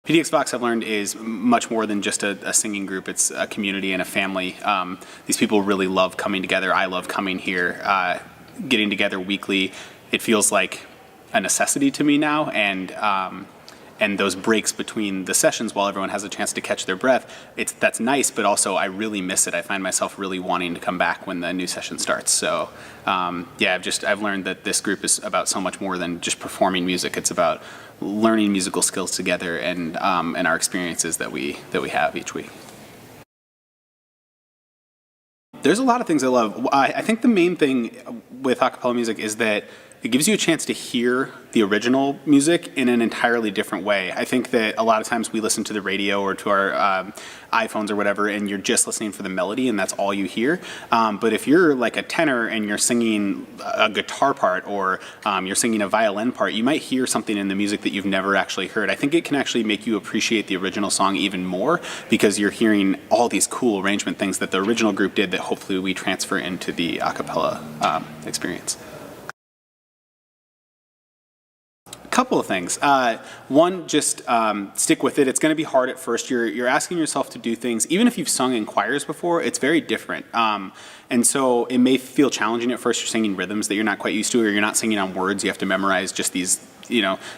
PDX Vox, I've learned, is much more than just a singing group. It's a community and a family. These people really love coming together. I love coming here, getting together weekly. It feels like a necessity to me now, and those breaks between the sessions while everyone has a chance to catch their breath, that's nice, but also I really miss it. I find myself really wanting to come back when the new session starts. So yeah, I've learned that this group is about so much more than just performing music. It's about learning musical skills together and our experiences that we have each week. There's a lot of things I love. I think the main thing with a cappella music is that it gives you a chance to hear the original music in an entirely different way. I think that a lot of times we listen to the radio or to our iPhones or whatever, and you're just listening for the melody and that's all you hear. But if you're like a tenor and you're singing a guitar part or you're singing a violin part, you might hear something in the music that you've never actually heard. I think it can actually make you appreciate the original song even more because you're hearing all these cool arrangement things that the original group did that hopefully we transfer into the a cappella experience. Couple of things. One, just stick with it. It's going to be hard at first. You're asking yourself to do things, even if you've sung in choirs before, it's very different. And so it may feel challenging at first. You're singing rhythms that you're not quite used to, or you're not singing on words. You have to memorize just these,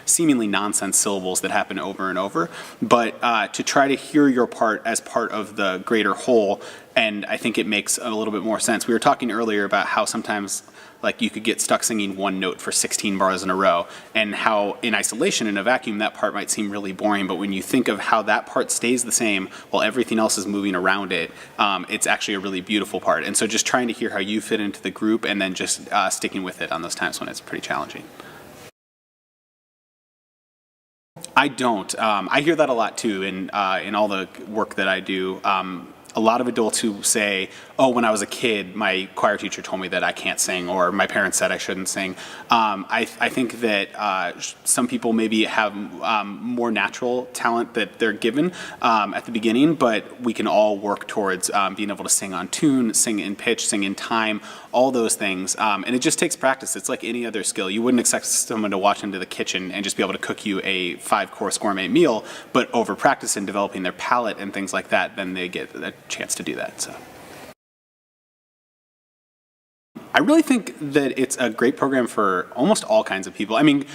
seemingly nonsense syllables that happen over and over. But to try to hear your part as part of the greater whole, and I think it makes a little bit more sense. We were talking earlier about how sometimes like you could get stuck singing one note for 16 bars in a row, and how in isolation, in a vacuum, that part might seem really boring, but when you think of how that part stays the same while everything else is moving around it, it's actually a really beautiful part. And so just trying to hear how you fit into the group and then just sticking with it on those times when it's pretty challenging. I don't. I hear that a lot too in all the work that I do. A lot of adults who say, oh, when I was a kid, my choir teacher told me that I can't sing, or my parents said I shouldn't sing. I think that some people maybe have more natural talent that they're given at the beginning, but we can all work towards being able to sing on tune, sing in pitch, sing in time, all those things. And it just takes practice. It's like any other skill. You wouldn't expect someone to walk into the kitchen and just be able to cook you a 5-course gourmet meal, but over practice and developing their palate and things like that, then they get a chance to do that. So I really think that it's a great program for almost all kinds of people. I mean,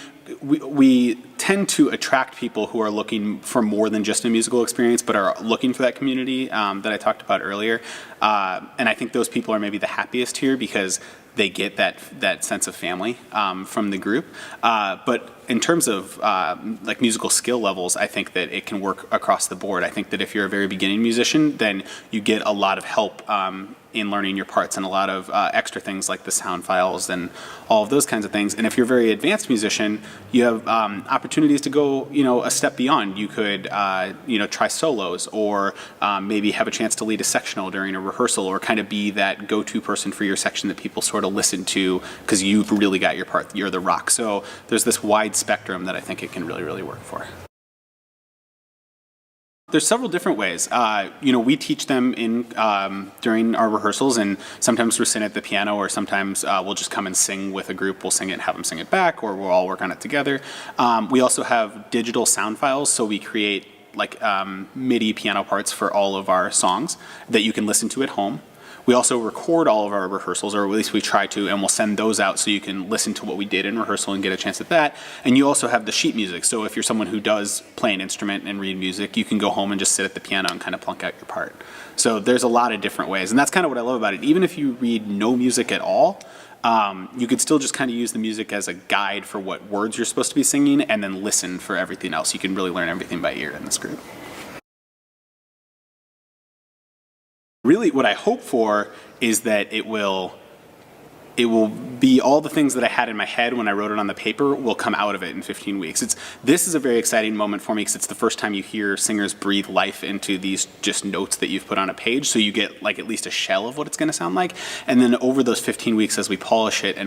we tend to attract people who are looking for more than just a musical experience, but are looking for that community that I talked about earlier. And I think those people are maybe the happiest here because they get that sense of family from the group. But in terms of like musical skill levels, I think that it can work across the board. I think that if you're a very beginning musician, then you get a lot of help in learning your parts and a lot of extra things like the sound files and all of those kinds of things. And if you're a very advanced musician, you have opportunities to go, a step beyond. You could, try solos, or maybe have a chance to lead a sectional during a rehearsal, or kind of be that go-to person for your section that people sort of listen to because you've really got your part. You're the rock. So there's this wide spectrum that I think it can really, really work for. There's several different ways. We teach them during our rehearsals, and sometimes we're sitting at the piano, or sometimes we'll just come and sing with a group. We'll sing it, have them sing it back, or we'll all work on it together. We also have digital sound files, so we create like MIDI piano parts for all of our songs that you can listen to at home. We also record all of our rehearsals, or at least we try to, and we'll send those out so you can listen to what we did in rehearsal and get a chance at that. And you also have the sheet music. So if you're someone who does play an instrument and read music, you can go home and just sit at the piano and kind of plunk out your part. So there's a lot of different ways. And that's kind of what I love about it. Even if you read no music at all, you could still just kind of use the music as a guide for what words you're supposed to be singing, and then listen for everything else. You can really learn everything by ear in this group. Really, what I hope for is that it will be all the things that I had in my head when I wrote it on the paper will come out of it in 15 weeks. This is a very exciting moment for me because it's the first time you hear singers breathe life into these just notes that you've put on a page, so you get like at least a shell of what it's going to sound like. And then over those 15 weeks, as we polish it,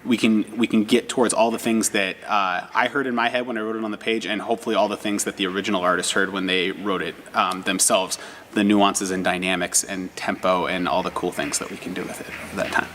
we can get towards all the things that I heard in my head when I wrote it on the page, and hopefully all the things that the original artist heard when they wrote it themselves, the nuances and dynamics and tempo and all the cool things that we can do with it at that time.